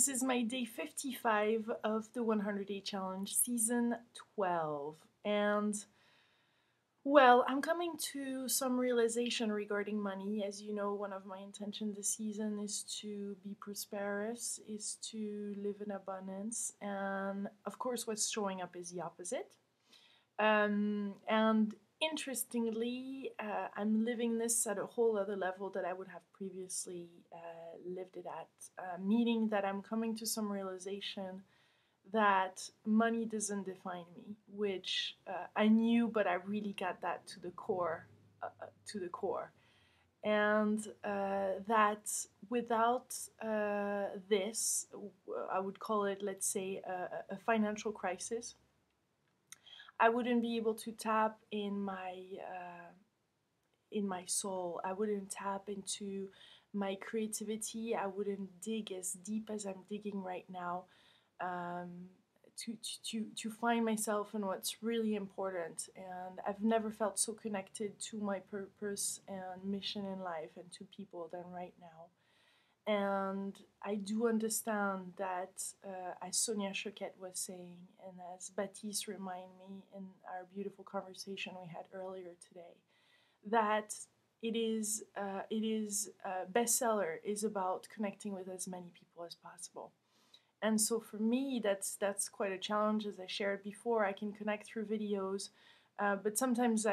This is my day 55 of the 100-Day Challenge, season 12. And, well, I'm coming to some realization regarding money. As you know, one of my intentions this season is to be prosperous, is to live in abundance. And, of course, what's showing up is the opposite. And interestingly, I'm living this at a whole other level that I would have previously lived it at, meaning that I'm coming to some realization that money doesn't define me, which I knew, but I really got that to the core, and that without this, I would call it, let's say, a financial crisis. I wouldn't be able to tap in my soul. I wouldn't tap into my creativity. I wouldn't dig as deep as I'm digging right now, um, to find myself and what's really important. And I've never felt so connected to my purpose and mission in life and to people than right now. And I do understand that, as Sonia Choquette was saying, and as Baptiste reminded me in our beautiful conversation we had earlier today, that bestseller is about connecting with as many people as possible. And so for me, that's quite a challenge. As I shared before, I can connect through videos, but sometimes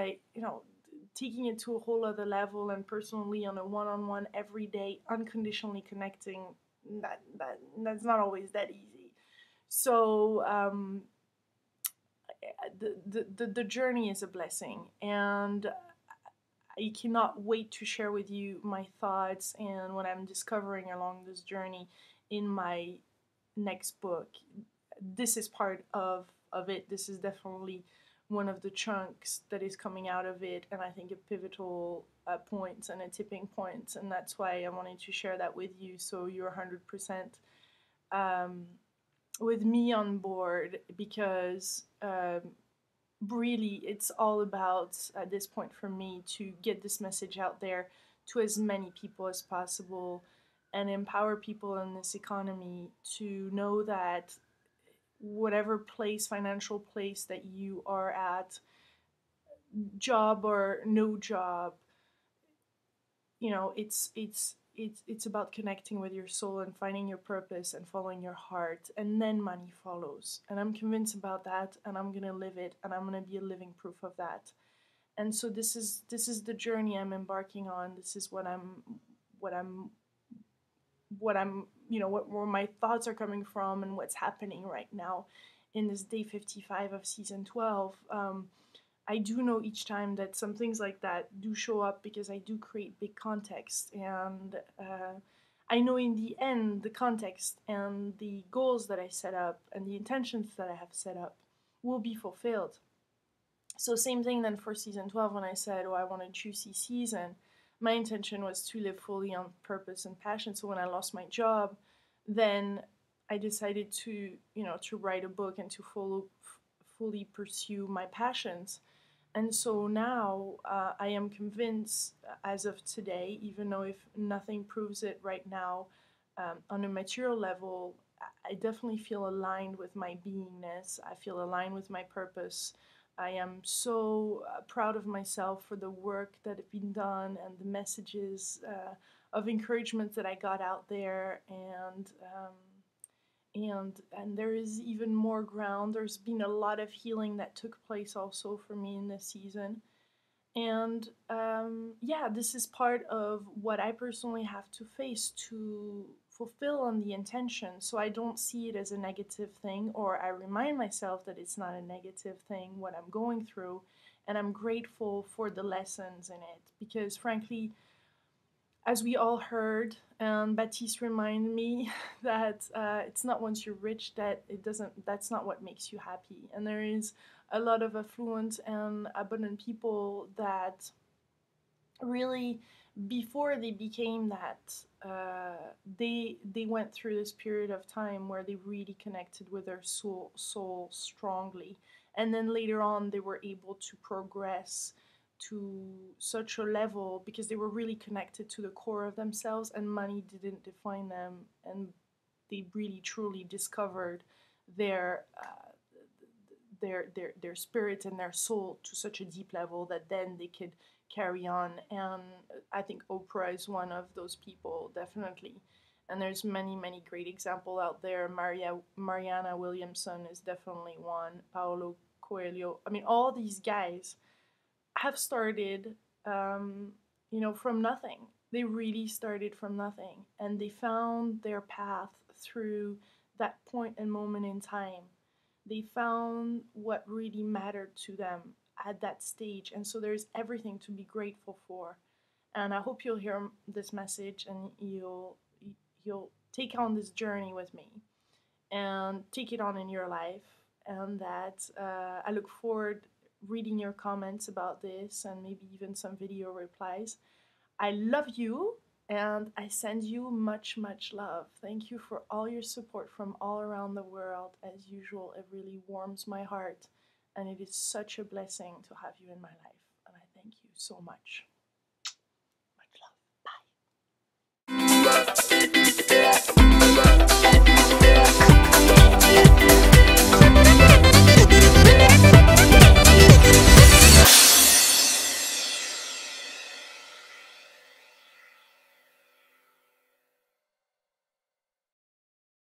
taking it to a whole other level and personally on a one-on-one every day, unconditionally connecting, that's not always that easy. So the journey is a blessing, and I cannot wait to share with you my thoughts and what I'm discovering along this journey in my next book. This is part of it. This is definitely one of the chunks that is coming out of it, and I think a pivotal point and a tipping point, and that's why I wanted to share that with you, so you're 100% with me on board, because really it's all about, at this point for me, to get this message out there to as many people as possible and empower people in this economy to know that whatever place, financial place that you are at, job or no job, it's about connecting with your soul and finding your purpose and following your heart, and then money follows. And I'm convinced about that, and I'm gonna live it, and I'm gonna be a living proof of that. And so this is the journey I'm embarking on. This is what I'm where my thoughts are coming from and what's happening right now in this day 55 of season 12. I do know each time that some things like that do show up because I do create big context, and I know in the end the context and the goals that I set up and the intentions that I have set up will be fulfilled. So same thing then for season 12, when I said, oh, I want a juicy season, my intention was to live fully on purpose and passion. So when I lost my job, then I decided to write a book and to fully pursue my passions. And so now I am convinced, as of today, even though if nothing proves it right now, on a material level, I definitely feel aligned with my beingness. I feel aligned with my purpose. I am so proud of myself for the work that has been done and the messages of encouragement that I got out there, and there is even more ground. There's been a lot of healing that took place also for me in this season, and yeah, this is part of what I personally have to face to fulfill on the intention. So I don't see it as a negative thing, or I remind myself that it's not a negative thing what I'm going through, and I'm grateful for the lessons in it, because frankly, as we all heard, and Baptiste reminded me that it's not once you're rich that that's not what makes you happy. And there is a lot of affluent and abundant people that really, before they became that, they went through this period of time where they really connected with their soul strongly, and then later on they were able to progress to such a level because they were really connected to the core of themselves, and money didn't define them. And they really truly discovered their their spirit and their soul to such a deep level that then they could carry on. And I think Oprah is one of those people, definitely. And there's many great examples out there. Mariana Williamson is definitely one. Paulo Coelho. I mean, all these guys have started, from nothing. They really started from nothing, and they found their path through that point and moment in time. They found what really mattered to them at that stage, and so there's everything to be grateful for. And I hope you'll hear this message and you'll take on this journey with me and take it on in your life. And that I look forward reading your comments about this and maybe even some video replies. I love you and I send you much love. Thank you for all your support from all around the world. As usual, it really warms my heart and it is such a blessing to have you in my life. And I thank you so much.